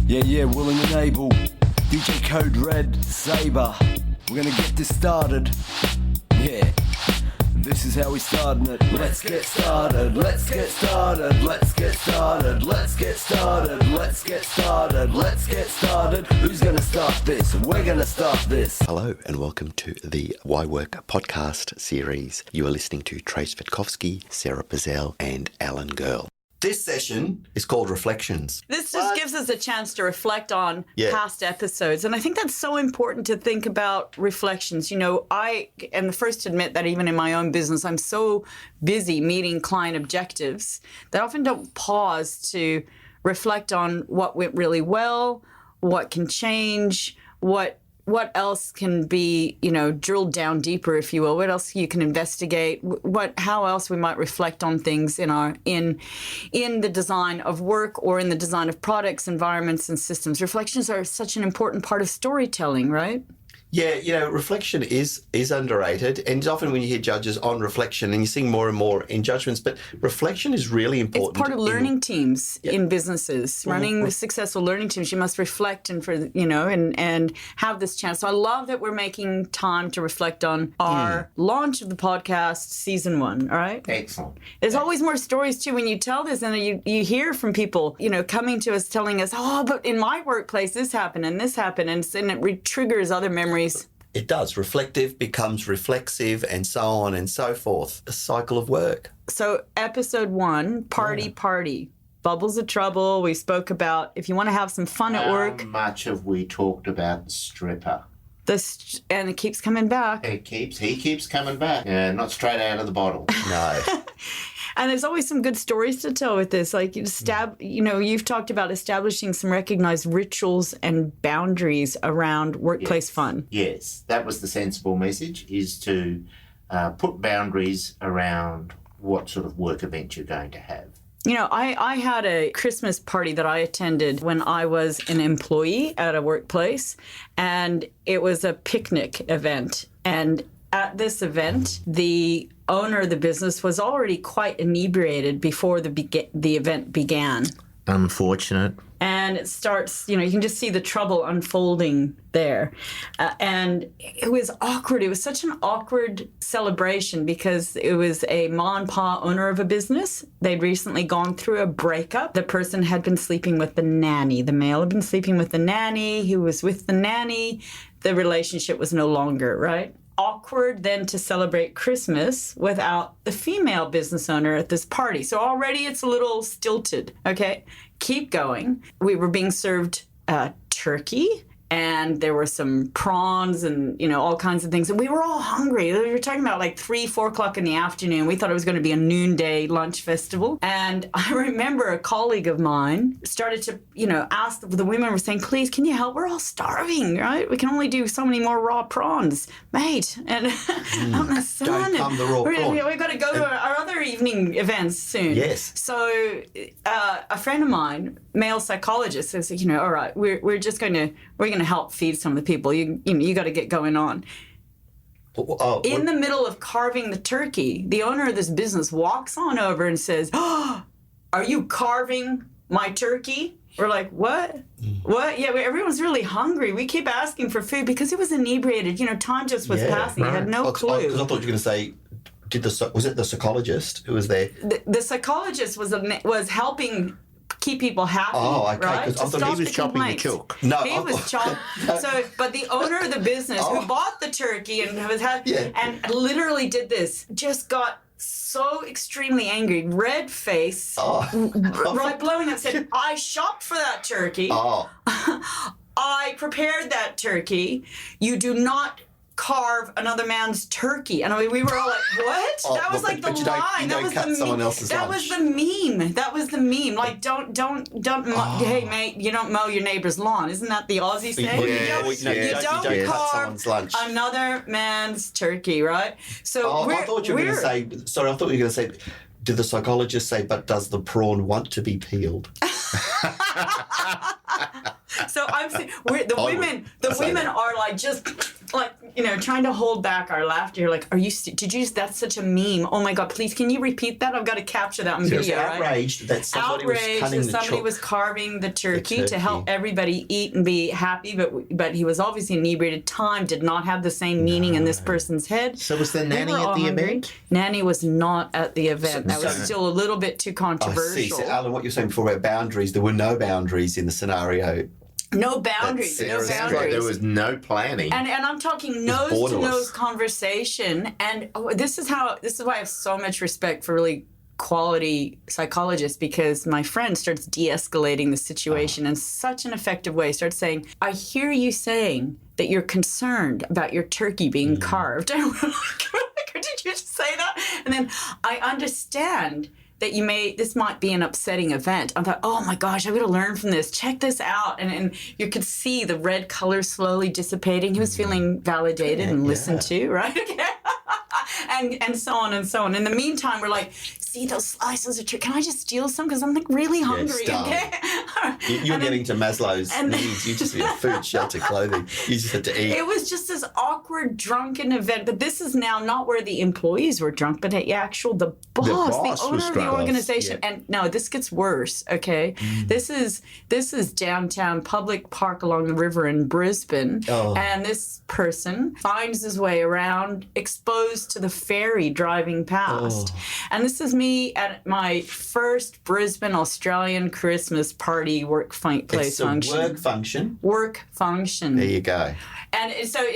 Yeah, willing and able. DJ Code Red, Saber. We're gonna get this started. Yeah. This is how we starting it. Let's get started. Let's get started. Let's get started. Let's get started. Let's get started. Let's get started. Who's gonna start this? We're gonna start this. Hello and welcome to the WhyWHAT podcast series. You are listening to Trajce, Sara and Alan Girl. This session is called Reflections. This just gives us a chance to reflect on past episodes. And I think that's so important to think about reflections. You know, I am the first to admit that even in my own business, I'm so busy meeting client objectives that I often don't pause to reflect on what went really well, what can change, what else can be, you know, drilled down deeper, if you will, what else you can investigate, how else we might reflect on things in the design of work or in the design of products, environments, and systems. Reflections are such an important part of storytelling, right? Yeah, you know, reflection is underrated, and often when you hear judges on reflection, and you're seeing more and more in judgments, but reflection is really important. It's part of learning teams in businesses. Running successful learning teams, you must reflect and have this chance. So I love that we're making time to reflect on our launch of the podcast, season 1. All right, excellent. There's always more stories too when you tell this, and you hear from people, you know, coming to us telling us, oh, but in my workplace this happened and it triggers other memories. It does. Reflective becomes reflexive and so on and so forth. A cycle of work. So episode 1, party. Bubbles of trouble. We spoke about if you want to have some fun at work. How much have we talked about the stripper? And it keeps coming back. He keeps coming back. Not straight out of the bottle. No. And there's always some good stories to tell with this. Like, you've talked about establishing some recognized rituals and boundaries around workplace fun. Yes, that was the sensible message, is to put boundaries around what sort of work event you're going to have. You know, I had a Christmas party that I attended when I was an employee at a workplace, and it was a picnic event. And at this event, the owner of the business was already quite inebriated before the event began. Unfortunate. And it starts, you know, you can just see the trouble unfolding there. And it was awkward. It was such an awkward celebration because it was a ma and pa owner of a business. They'd recently gone through a breakup. The person had been sleeping with the nanny. The male had been sleeping with the nanny. He was with the nanny. The relationship was no longer, right? Awkward then to celebrate Christmas without the female business owner at this party. So already it's a little stilted, okay? Keep going. We were being served turkey, and there were some prawns and, you know, all kinds of things. And we were all hungry. We were talking about like 3-4 o'clock in the afternoon. We thought it was going to be a noonday lunch festival. And I remember a colleague of mine started to, you know, ask, the women were saying, please, can you help? We're all starving, right? We can only do so many more raw prawns, mate. And I'm the son. Don't come the raw prawn. We've got to go to our other evening events soon. Yes. So a friend of mine, male psychologist, says, you know, all right, we're going to help feed some of the people. You got to get going on. In the middle of carving the turkey, the owner of this business walks on over and says, oh, are you carving my turkey? We're like, what? What? Yeah, everyone's really hungry. We keep asking for food because it was inebriated. You know, time just was passing. He had no clue. Because I thought you were going to say, was it the psychologist who was there? The psychologist was helping keep people happy. Oh, okay. Right? I thought he was chopping the chook. No, he was chopping. But the owner of the business who bought the turkey and and literally did this just got so extremely angry, red face, right, blowing up, said, "I shopped for that turkey. I prepared that turkey. You do not carve another man's turkey." And I mean, we were all like, what? That was like the line. That was the meme. That was the meme. Like, don't hey mate, you don't mow your neighbor's lawn. Isn't that the Aussie saying? You don't carve another man's turkey, right? So I thought you were going to say, sorry, I thought you were going to say, did the psychologist say, but does the prawn want to be peeled? So I'm saying the women are like just like, trying to hold back our laughter. You're like, that's such a meme. Oh my God, please, can you repeat that? I've got to capture that on He was video, outraged that somebody was cutting the somebody chalk. was carving the turkey to turkey. help everybody eat and be happy, but he was obviously inebriated. Time did not have the same meaning in this person's head. So was the They nanny were at all the hungry. event? Nanny was not at the event. That was so- still a little bit too I controversial. see. So, Alan, what you're saying before about boundaries, there were no boundaries in the scenario. No boundaries. That's No Sarah's Sounds like boundaries. there was no planning. And I'm talking nose to nose conversation. And this is why I have so much respect for really quality psychologists, because my friend starts de-escalating the situation in such an effective way. Starts saying, I hear you saying that you're concerned about your turkey being carved. And we're like, did you just say that? And then I understand that this might be an upsetting event. I thought, oh my gosh, I'm going to learn from this. Check this out. And you could see the red color slowly dissipating. He was feeling validated and listened to, right? and so on and so on. In the meantime, we're like, see those slices of turkey? Can I just steal some? Because I'm like really hungry. starving. Okay? You're getting to Maslow's and then- needs. You just need food, shelter, clothing. You just have to eat. It was just this awkward, drunken event. But this is now not where the employees were drunk, but the boss, boss the owner was of the drunk. organization. Yeah. And no, this gets worse. Okay, this is downtown public park along the river in Brisbane, and this person finds his way around, exposed to the ferry driving past. And this is me at my first Brisbane Australian Christmas party workplace It's a function. work function. There you go. And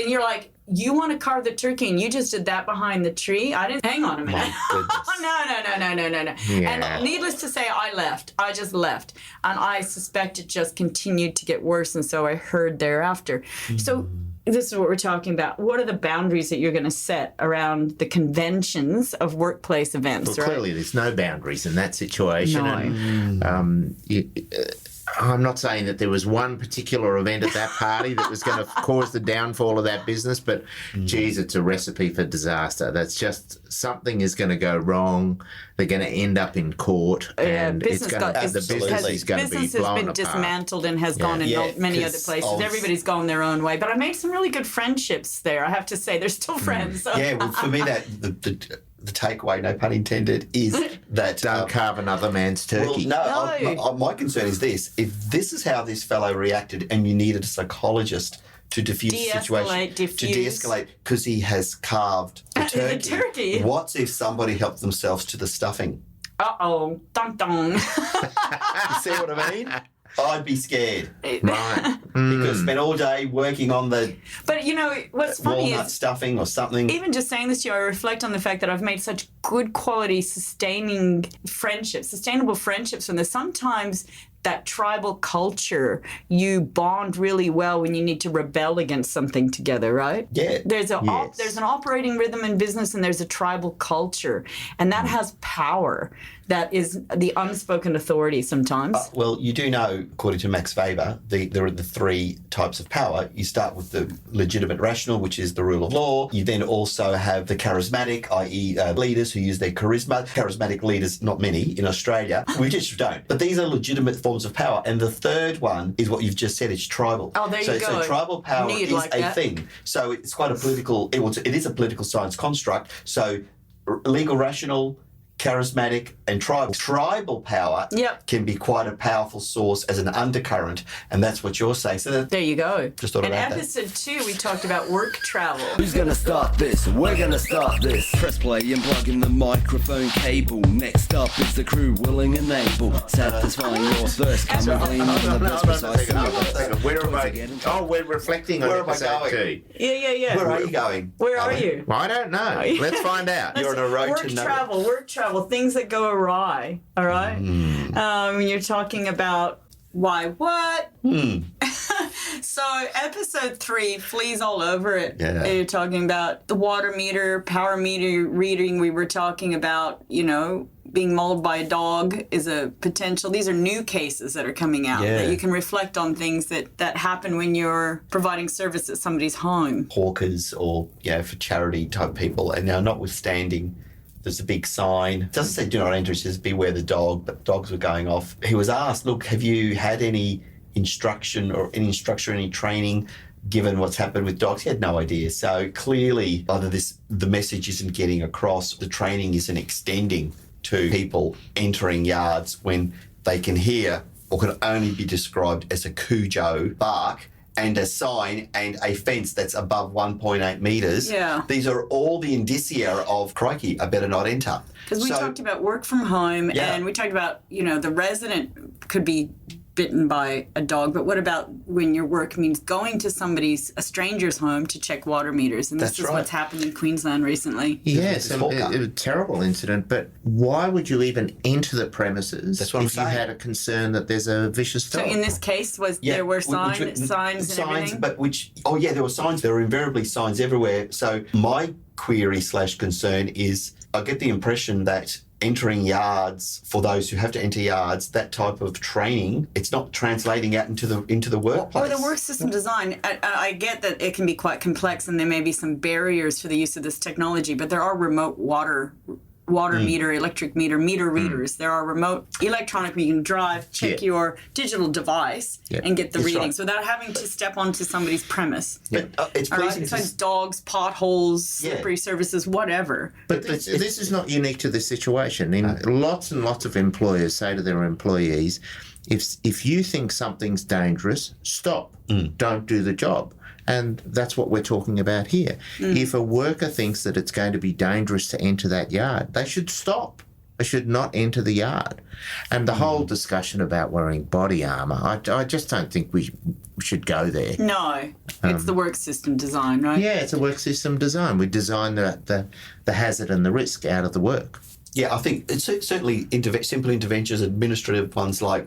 you're like, you want to carve the turkey, and you just did that behind the tree? I didn't. Hang on a minute. My goodness. No. Yeah. And needless to say, I left. I just left. And I suspect it just continued to get worse, and so I heard thereafter. So this is what we're talking about. What are the boundaries that you're going to set around the conventions of workplace events, Well, right? clearly there's no boundaries in that situation. No. And, I'm not saying that there was one particular event at that party that was going to cause the downfall of that business, but geez, it's a recipe for disaster. That's just something is going to go wrong. They're going to end up in court, and business the business is going to be business has blown been apart. dismantled and has gone in many other 'cause places. Everybody's gone their own way. But I made some really good friendships there. I have to say, they're still friends. So. Yeah, well, for me, that the takeaway, no pun intended, is that Don't carve another man's turkey. Well, No. my concern is this: if this is how this fellow reacted, and you needed a psychologist to diffuse the situation, to de-escalate, because he has carved the turkey. The turkey. What if somebody helped themselves to the stuffing? Uh-oh. Dun dun. You see what I mean? I'd be scared Right. because spent all day working on the But what's funny walnut is, stuffing or something. even just saying this to you, I reflect on the fact that I've made such good quality, sustainable friendships from this. Sometimes that tribal culture, you bond really well when you need to rebel against something together, right? Yeah. There's an Yes. operating rhythm in business, and there's a tribal culture, and that has power. That is the unspoken authority sometimes. Well, you do know, according to Max Weber, there are the three types of power. You start with the legitimate rational, which is the rule of law. You then also have the charismatic, i.e. Leaders who use their charisma. Charismatic leaders, not many in Australia. We just don't. But these are legitimate forms of power. And the third one is what you've just said, it's tribal. Oh, there you So go. tribal power Knew you'd is like a that. thing. So it's quite a political, it is a political science construct. So legal rational, charismatic and tribal. Tribal power Yep. can be quite a powerful source as an undercurrent, and that's what you're saying. So There you go. Just thought In about that. episode 2, we talked about work travel. Who's gonna start this? We're gonna start this. Press play and plug in the microphone cable. Next up is the crew willing and able. Satisfying your thirst. Come and clean up the best precise. We're reflecting on Where am I episode going? 2. Yeah. where are you going? Where are Alan? you? I don't know. Let's find out. You're on a road work to know. travel, things that go awry. All right. You're talking about what? So episode 3, fleas all over it. Yeah. You're talking about the water meter, power meter reading. We were talking about, being mauled by a dog is a potential. These are new cases that are coming out Yeah. that you can reflect on things that happen when you're providing service at somebody's home. Hawkers or, for charity type people. And now, notwithstanding, there's a big sign. It doesn't say do not enter, it says beware the dog, but dogs were going off. He was asked, look, have you had any instruction or any training given what's happened with dogs, he had no idea. So clearly, either the message isn't getting across, the training isn't extending to people entering yards when they can hear or can only be described as a Cujo bark and a sign and a fence that's above 1.8 metres. Yeah. These are all the indicia of, crikey, I better not enter. Because we talked about work from home, and we talked about, the resident could be bitten by a dog, but what about when your work means going to a stranger's home to check water meters? And this is what's happened in Queensland recently. Yes, it was a terrible incident, but why would you even enter the premises if you had a concern that there's a vicious dog? So in this case, there were signs and everything? But there were signs. There were invariably signs everywhere. So my query / concern is, I get the impression that entering yards, for those who have to enter yards, that type of training, it's not translating out into the workplace. Or the work system design. I get that it can be quite complex and there may be some barriers for the use of this technology, but there are remote water meter, electric meter readers. There are remote electronic where you can drive, check your digital device and get the readings without having to step onto somebody's premise. But it's pleasing Besides dogs, potholes, slippery surfaces, whatever. But this is not unique to this situation. Lots and lots of employers say to their employees, if you think something's dangerous, stop. Don't do the job. And that's what we're talking about here. If a worker thinks that it's going to be dangerous to enter that yard, they should stop. They should not enter the yard. And the whole discussion about wearing body armour, I just don't think we should go there. No, it's the work system design, right? Yeah, it's a work system design. We design the hazard and the risk out of the work. Yeah, I think it's certainly simple interventions, administrative ones like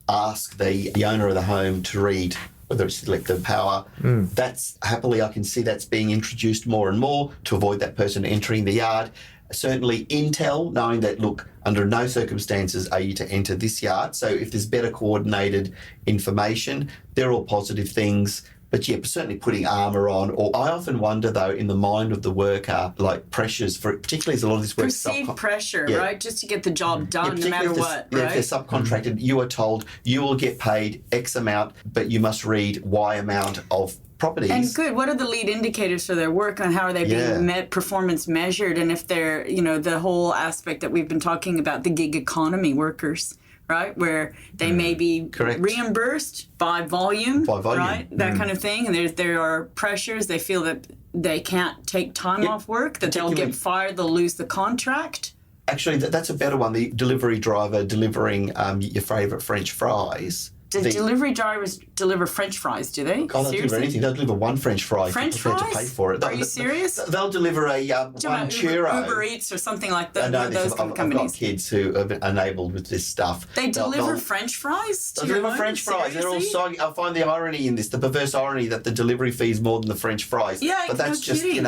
ask the owner of the home to read whether it's selective power. That's happily, I can see that's being introduced more and more to avoid that person entering the yard. Certainly intel, knowing that, look, under no circumstances are you to enter this yard. So if there's better coordinated information, they're all positive things. But certainly putting armour on. Or I often wonder, though, in the mind of the worker, like pressures for, particularly as a lot of this work perceived pressure, right? Just to get the job done, no matter what, right? If they're subcontracted, you are told you will get paid X amount, but you must read Y amount of properties. And good. What are the lead indicators for their work, and how are they being performance measured? And if they're, the whole aspect that we've been talking about, the gig economy workers, right, where they may be reimbursed by volume, right, that kind of thing. And there are pressures. They feel that they can't take time off work, that they'll get fired, they'll lose the contract. Actually, that's a better one. The delivery driver delivering your favourite French fries. Do delivery drivers deliver French fries, do they? Oh, they'll deliver anything. They'll deliver one French fry. French fries? To pay for it. Are you serious? They'll deliver a one churro. Uber Eats or something like that. I've got kids who are enabled with this stuff. They deliver French fries to They'll your deliver home? French fries. They're all Seriously? soggy. I find the irony in this, the perverse irony that the delivery fee is more than the French fries. Yeah, but that's no just, kidding.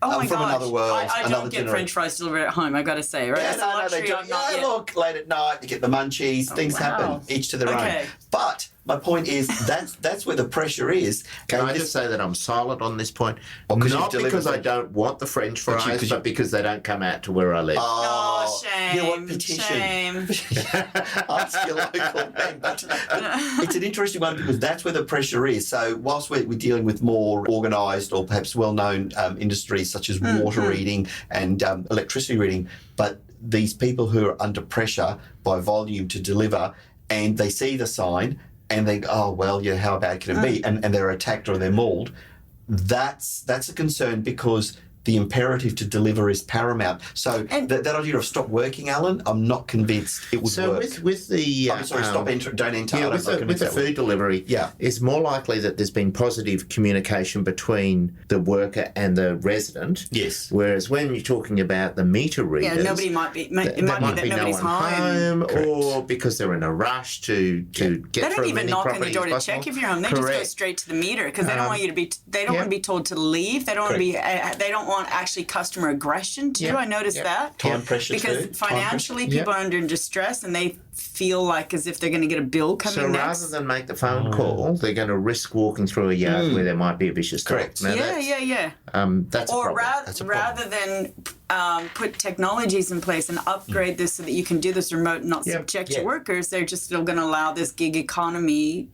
Oh my from gosh. another world. I don't get French fries delivered at home, I got to say, right? Yeah, That's a luxury they do. I've not yet. Look, late at night, you get the munchies, things happen, each to their own. But my point is that's where the pressure is. Can I just say that I'm silent on this point? Because not because I don't want the French fries, but because they don't come out to where I live. Oh, shame. You know what, petition. Shame. Ask your local man. But it's an interesting one because that's where the pressure is. So whilst we're dealing with more organised or perhaps well-known industries such as water reading and electricity reading, but these people who are under pressure by volume to deliver, and they see the sign and think, oh, well, how bad can it be? And they're attacked or they're mauled. That's a concern because the imperative to deliver is paramount. So that idea of stop working, Alan, I'm not convinced it would work. So with the... stop enter, don't enter. Yeah, with the food delivery, it's more likely that there's been positive communication between the worker and the resident. Yes. Whereas when you're talking about the meter readers... Yeah, nobody might be... It might be that nobody's home. Or because they're in a rush to get through They don't even knock on the door to possible. check if you're home. They just go straight to the meter because they don't want you to be... They don't want to be told to leave. They don't want to be... They don't want actually customer aggression too. I noticed that. Time pressure because too. financially people are under distress and they feel like as if they're going to get a bill coming so next. rather than make the phone call, they're going to risk walking through a yard where there might be a vicious dog. Correct. Now that's Or a problem. rather than put technologies in place and upgrade this so that you can do this remote and not subject your workers, they're just still going to allow this gig economy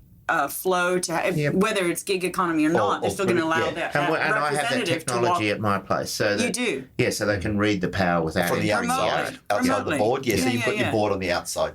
flow to whether it's gig economy or not. They're still going to allow that And I have that representative to walk. technology at my place. So You do? Yeah, so they can read the power without From the entering outside, outside Remotely. the board. Yeah, so Yeah, you yeah, put your yeah. board on the outside.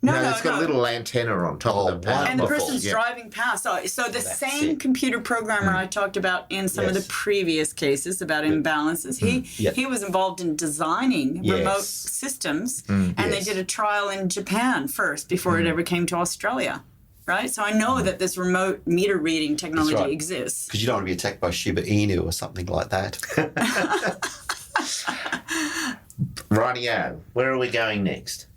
No, it's got a little antenna on top of the panel. And the Wonderful. person's driving past. So the same it. computer programmer I talked about in some of the Yes. previous cases about imbalances, he was involved in designing remote systems, and they Yes. did a trial in Japan first before it ever came to Australia. Right? So I know that this remote meter reading technology right. exists. Because you don't want to be attacked by Shiba Inu or something like that. Rightio. Where are we going next?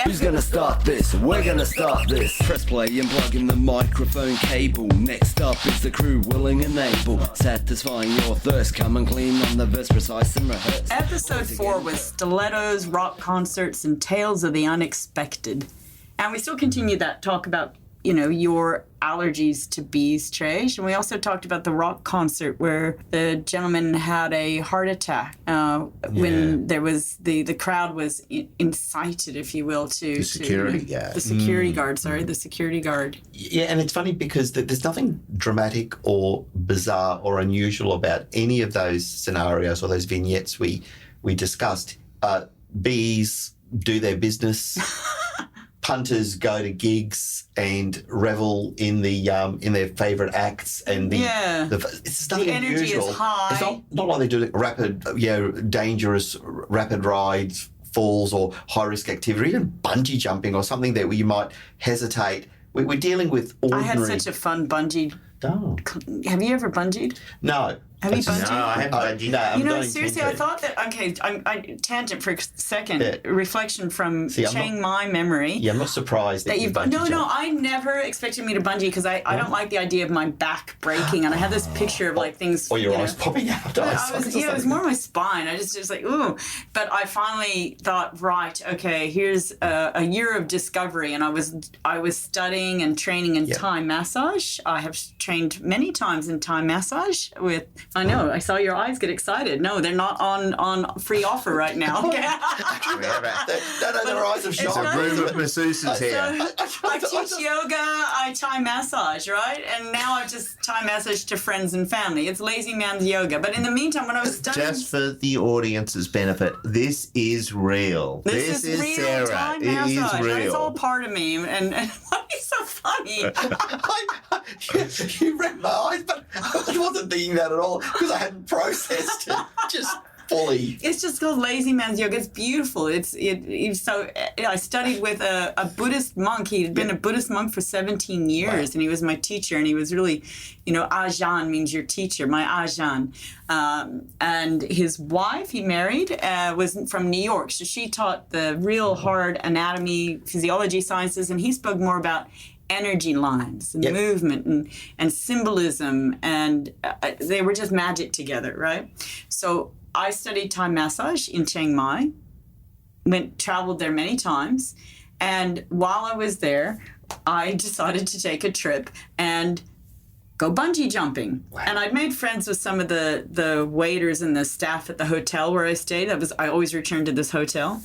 Who's gonna start this? We're gonna start this. Press play and plug in the microphone cable. Next up is the crew willing and able, satisfying your thirst. Come and clean on the verse, precise and rehearsed. Episode 4 was stilettos, rock concerts, and tales of the unexpected. And we still continue that talk about, your allergies to bees, Trajce. And we also talked about the rock concert where the gentleman had a heart attack when there was the crowd was incited, if you will, to The security guard. The security guard, sorry, the security guard. Yeah, and it's funny because there's nothing dramatic or bizarre or unusual about any of those scenarios or those vignettes we discussed. Bees do their business. Punters go to gigs and revel in their favourite acts, and it's nothing the energy unusual. is high. It's not like they do rapid, dangerous, rapid rides, falls, or high risk activity, even bungee jumping or something that you might hesitate. We're dealing with ordinary. I had such a fun bungee. Oh. Have you ever bungeed? No. Have you bungeed? No, I haven't bungee. No, I'm Seriously, I thought that. Okay, I tangent for a second. Yeah. Reflection from Chiang Mai memory. Yeah, I'm not surprised that you've bungee jumped. No, I never expected me to bungee because I don't like the idea of my back breaking, and I had this picture of like things. Or your eyes popping out. It was more my spine. I just like ooh, but I finally thought, right, okay, here's a year of discovery, and I was studying and training in Thai massage. I have trained many times in Thai massage with. I know. I saw your eyes get excited. No, they're not on free offer right now. No, their eyes have It's a shone. room of masseuses here. I teach yoga, I Thai massage, right? And now I just Thai massage to friends and family. It's lazy man's yoga. But in the meantime, when I was studying... Just for the audience's benefit, this is real. This is real Sarah. Thai It massage. is And it's all real. part of me. And it's so funny. You read my eyes, but I wasn't thinking that at all because I hadn't processed it just fully. It's just called lazy man's yoga. It's beautiful. So I studied with a Buddhist monk. He had been a Buddhist monk for 17 years, and he was my teacher. And he was really, Ajahn means your teacher, my Ajahn. And his wife, he married, was from New York. So she taught the real hard anatomy, physiology sciences, and he spoke more about energy lines and movement and symbolism, and they were just magic together, right? So I studied Thai massage in Chiang Mai, traveled there many times, and while I was there, I decided to take a trip and go bungee jumping. Wow. And I'd made friends with some of the waiters and the staff at the hotel where I stayed. I always returned to this hotel.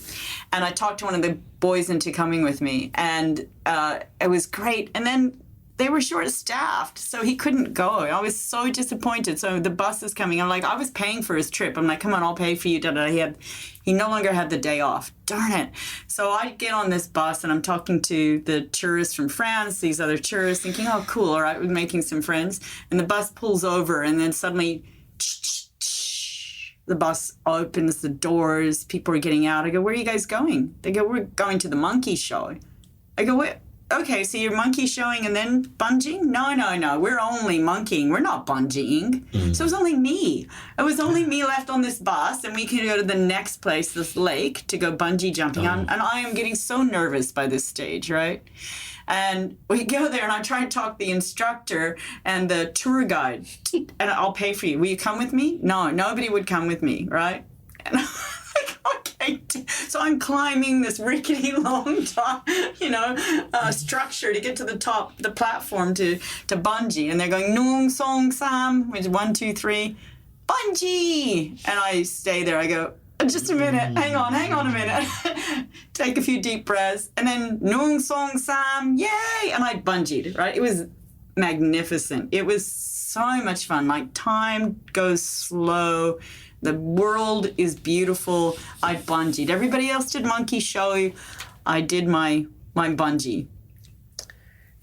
And I talked to one of the boys into coming with me. And it was great. And then they were short-staffed, so he couldn't go. I was so disappointed. So the bus is coming. I'm like, I was paying for his trip. I'm like, come on, I'll pay for you. He no longer had the day off. Darn it. So I get on this bus, and I'm talking to the tourists from France, these other tourists, thinking, oh, cool, all right, we're making some friends. And the bus pulls over, and then suddenly the bus opens the doors. People are getting out. I go, where are you guys going? They go, we're going to the monkey show. I go, what? Okay, so you're monkey showing and then bungeeing? No. We're only monkeying. We're not bungeeing. So it was only me. It was only me left on this bus, and we can go to the next place, this lake, to go bungee jumping. And I am getting so nervous by this stage, right? And we go there, and I try and talk the instructor and the tour guide, and I'll pay for you. Will you come with me? No, nobody would come with me, right? And I'm like, okay. So I'm climbing this rickety long structure to get to the top, the platform to bungee. And they're going, Nung Song Sam, which is 1, 2, 3, bungee. And I stay there. I go, just a minute, hang on a minute. Take a few deep breaths, and then Nung Song Sam, yay! And I bungeed, right? It was magnificent. It was so much fun. Like, time goes slow. The world is beautiful. I bungeed. Everybody else did monkey show. I did my bungee.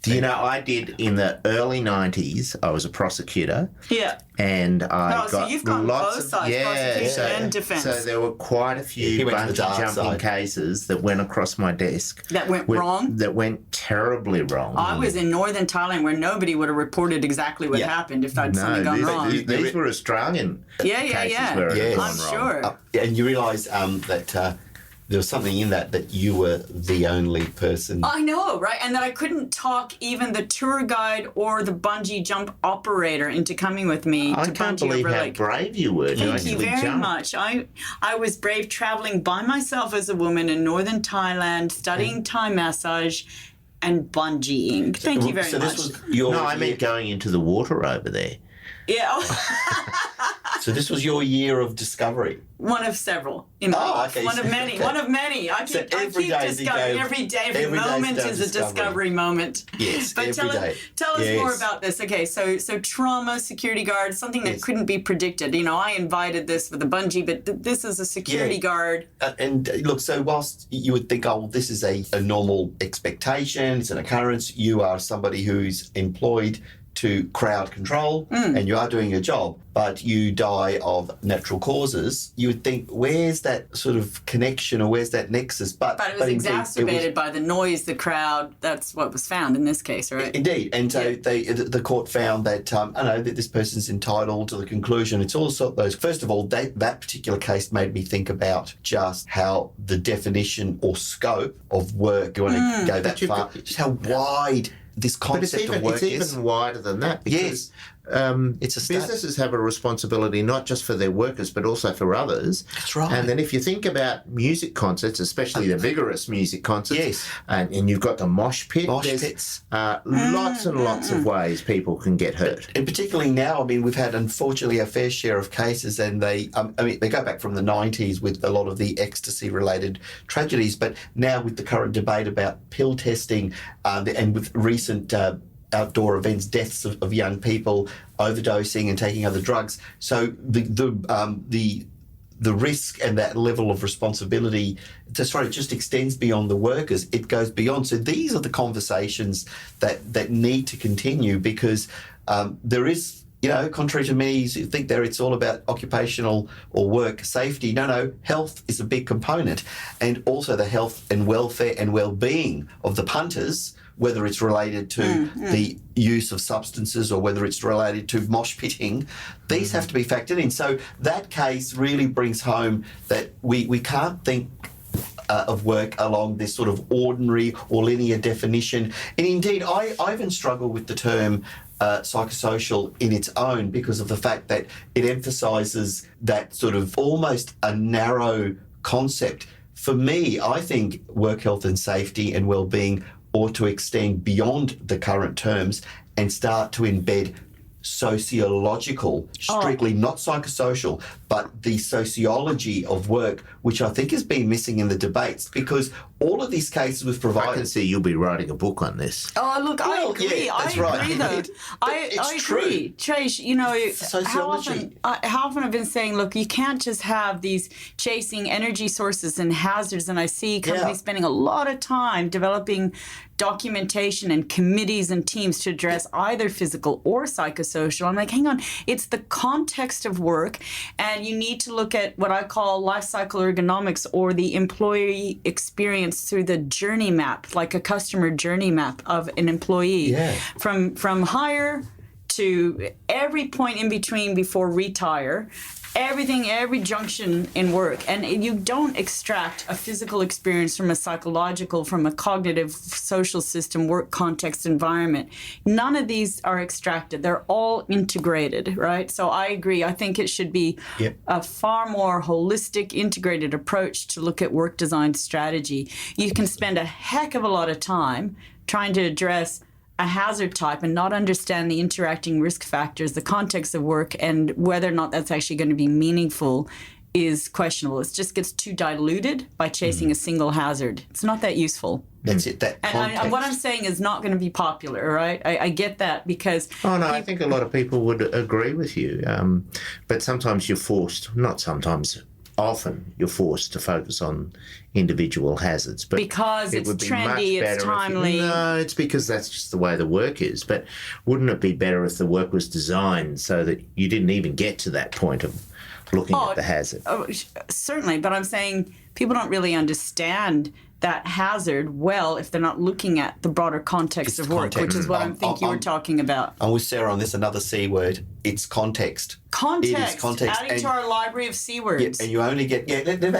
Do you know, I did in the early 90s, I was a prosecutor. Yeah. And I got so you've got lots both of sides, prosecution and defense. So there were quite a few He went to the dark bungee-jumping side. cases that went across my desk. That went wrong? That went terribly wrong. I was in northern Thailand where nobody would have reported exactly what happened if I'd something gone wrong. These were Australian cases where it had I'm gone sure. wrong. And you realise that there was something in that you were the only person. I know, right? And that I couldn't talk even the tour guide or the bungee jump operator into coming with me I to can't bungee believe over how like. brave you were to Thank you actually very jump. much. I was brave traveling by myself as a woman in northern Thailand, studying Thai massage and bungeeing. Thank you very so much. this was your No, I year, meant going into the water over there. Yeah, so this was your year of discovery. one of several. In my Oh, life. okay. One of many. Okay. One of many. I So keep every day is discovering. a day of- Every day, every every day is a moment day of is a discovery. discovery moment. Yes, But every day. tell us more Yes. about this. Okay, so trauma, security guard, something that Yes. couldn't be predicted. You know, I invited this with a bungee, but this is a security guard. Look, so whilst you would think, oh, this is a normal expectation, it's an occurrence, you are somebody who's employed to crowd control and you are doing your job, but you die of natural causes, you would think, where's that sort of connection or where's that nexus? But it was indeed, exacerbated by the noise, the crowd. That's what was found in this case, right? Indeed, and so the court found that I know that this person's entitled to the conclusion. It's also those. First of all, that particular case made me think about just how the definition or scope of work, when it go that far, just how wide this But it's concept of work even is. wider than that because It's a stat. businesses have a responsibility not just for their workers but also for others. That's right. And then if you think about music concerts, especially the vigorous music concerts, Yes. and you've got the mosh pit, Mosh there's, pits. lots and lots of ways people can get hurt. And particularly now, I mean, we've had unfortunately a fair share of cases, and they go back from the 90s with a lot of the ecstasy-related tragedies. But now with the current debate about pill testing, and with recent outdoor events, deaths of young people overdosing and taking other drugs, so the risk and that level of responsibility, it just extends beyond the workers. It goes beyond. So these are the conversations that need to continue because there is, contrary to many who think it's all about occupational or work safety. No, health is a big component. And also the health and welfare and well-being of the punters, whether it's related to the use of substances or whether it's related to mosh pitting, these have to be factored in. So that case really brings home that we can't think of work along this sort of ordinary or linear definition. And indeed, I even struggle with the term psychosocial in its own because of the fact that it emphasises that sort of almost a narrow concept. For me, I think work health and safety and well-being ought to extend beyond the current terms and start to embed sociological, strictly not psychosocial, but the sociology of work, which I think has been missing in the debates because all of these cases with I providers. can see you'll be writing a book on this. Oh, look, I Well, agree. yeah, that's I right. agree, though. It's I true. agree. Trajce, Sociology. how often I've been saying, look, you can't just have these chasing energy sources and hazards. And I see companies spending a lot of time developing documentation and committees and teams to address either physical or psychosocial. I'm like, hang on, it's the context of work, and you need to look at what I call life cycle ergonomics or the employee experience through the journey map, like a customer journey map of an employee. Yeah. From hire to every point in between before retire, everything, every junction in work. And you don't extract a physical experience from a psychological, from a cognitive, social system, work context, environment. None of these are extracted. They're all integrated, right? So I agree. I think it should be a far more holistic, integrated approach to look at work design strategy. You can spend a heck of a lot of time trying to address a hazard type and not understand the interacting risk factors, the context of work, and whether or not that's actually going to be meaningful is questionable. It just gets too diluted by chasing a single hazard. It's not that useful. That's it. That context. And what I'm saying is not going to be popular, right? I get that because... Oh, no, I think a lot of people would agree with you. But sometimes you're forced, not sometimes, often you're forced to focus on individual hazards. But because it's trendy, it's timely. No, it's because that's just the way the work is. But wouldn't it be better if the work was designed so that you didn't even get to that point of looking at the hazard? Oh, certainly, but I'm saying people don't really understand that hazard well if they're not looking at the broader context of work, which is what I think you were talking about. I'm with Sarah on this, another C word. It's context. Context. It is context. Adding to our library of C words. Yeah, and you only get...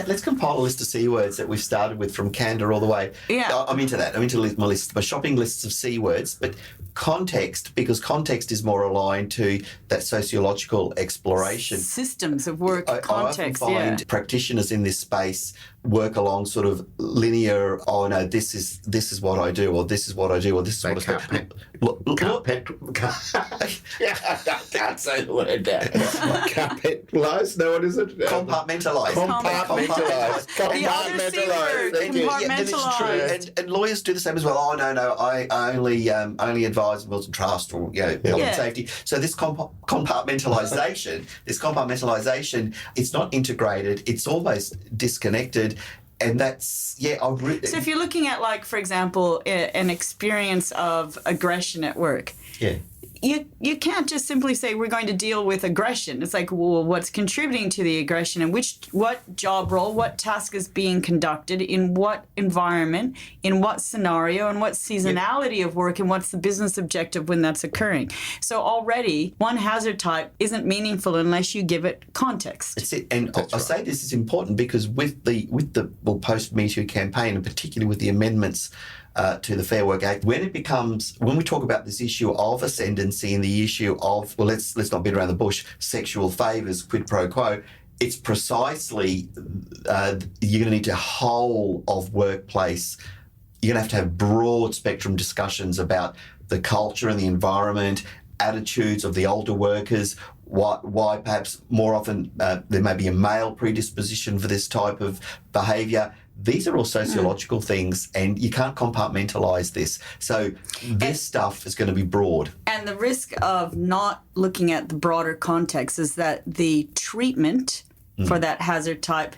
let's compile a list of C words that we've started with from candor all the way. Yeah. I'm into that. I'm into my list, my shopping lists of C words, but context, because context is more aligned to that sociological exploration. Systems of work, context, I often find practitioners in this space work along sort of linear, oh no, this is what I do, or this is what I do, or this is what I do. Can't say the word now. Compartmentalised? No, what is it? Compartmentalised. The other C word, compartmentalised. And lawyers do the same as well. Oh no, I only advise wills and trust, or health and safety. So this compartmentalisation, it's not integrated. It's almost disconnected. And that's, so if you're looking at, like, for example, an experience of aggression at work, you can't just simply say we're going to deal with aggression. It's like, well, what's contributing to the aggression, and what job role, what task is being conducted, in what environment, in what scenario, and what seasonality of work, and what's the business objective when that's occurring. So already one hazard type isn't meaningful unless you give it context. That's it. And I say this is important because with the post-Me Too campaign, and particularly with the amendments to the Fair Work Act, when we talk about this issue of ascendancy and the issue of, well, let's not beat around the bush, sexual favours, quid pro quo, it's precisely you're going to need a whole of workplace. You're going to have broad spectrum discussions about the culture and the environment, attitudes of the older workers, why perhaps more often there may be a male predisposition for this type of behaviour. These are all sociological things, and you can't compartmentalise this. So this stuff is going to be broad. And the risk of not looking at the broader context is that the treatment for that hazard type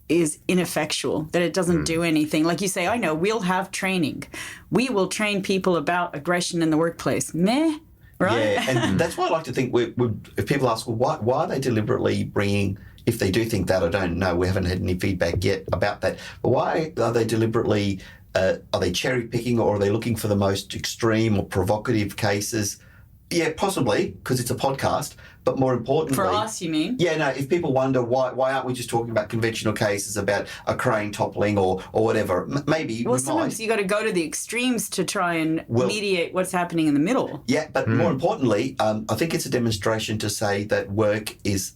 is ineffectual, that it doesn't do anything. Like you say, I know, we'll have training. We will train people about aggression in the workplace. Meh, right? Yeah, and that's why I like to think, if people ask, well, why are they deliberately bringing... If they do think that, I don't know. We haven't had any feedback yet about that. But why are they deliberately, are they cherry picking, or are they looking for the most extreme or provocative cases? Yeah, possibly, because it's a podcast. But more importantly... For us, you mean? Yeah, no, if people wonder why aren't we just talking about conventional cases about a crane toppling or whatever, maybe well, sometimes you got to go to the extremes to try and mediate what's happening in the middle. Yeah, but more importantly, I think it's a demonstration to say that work is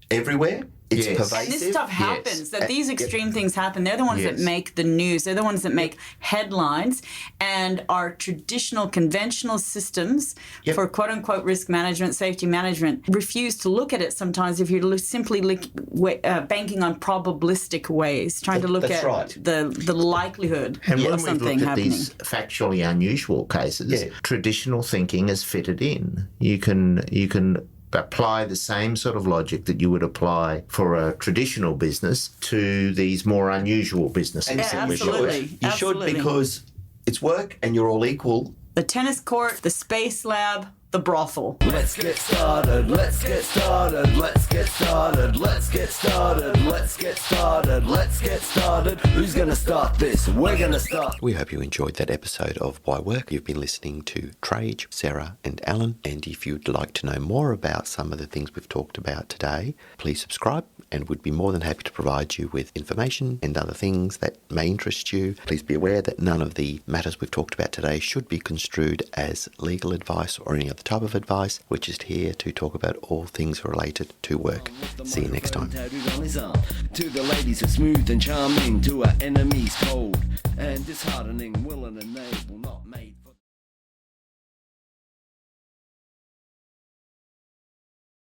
everywhere. It's pervasive. And this stuff happens, that these extreme things happen. They're the ones that make the news. They're the ones that make headlines. And our traditional, conventional systems for quote-unquote risk management, safety management, refuse to look at it sometimes if you're simply banking on probabilistic ways, trying to look at the likelihood of something happening. And when we've looked at these factually unusual cases, traditional thinking is fitted in. You can apply the same sort of logic that you would apply for a traditional business to these more unusual businesses. Absolutely. You should, because it's work and you're all equal. The tennis court, the space lab, the brothel. Let's get started, let's get started, let's get started, let's get started, let's get started, let's get started. Who's gonna start this? We're gonna start. We hope you enjoyed that episode of Why Work. You've been listening to Trajce, Sara and Alan, and if you'd like to know more about some of the things we've talked about today, please subscribe, and we'd be more than happy to provide you with information and other things that may interest you. Please be aware that none of the matters we've talked about today should be construed as legal advice or any other type of advice. We're just here to talk about all things related to work. See you next time. To the ladies are smooth and charming, to our enemies cold and disheartening, willing and able, not made.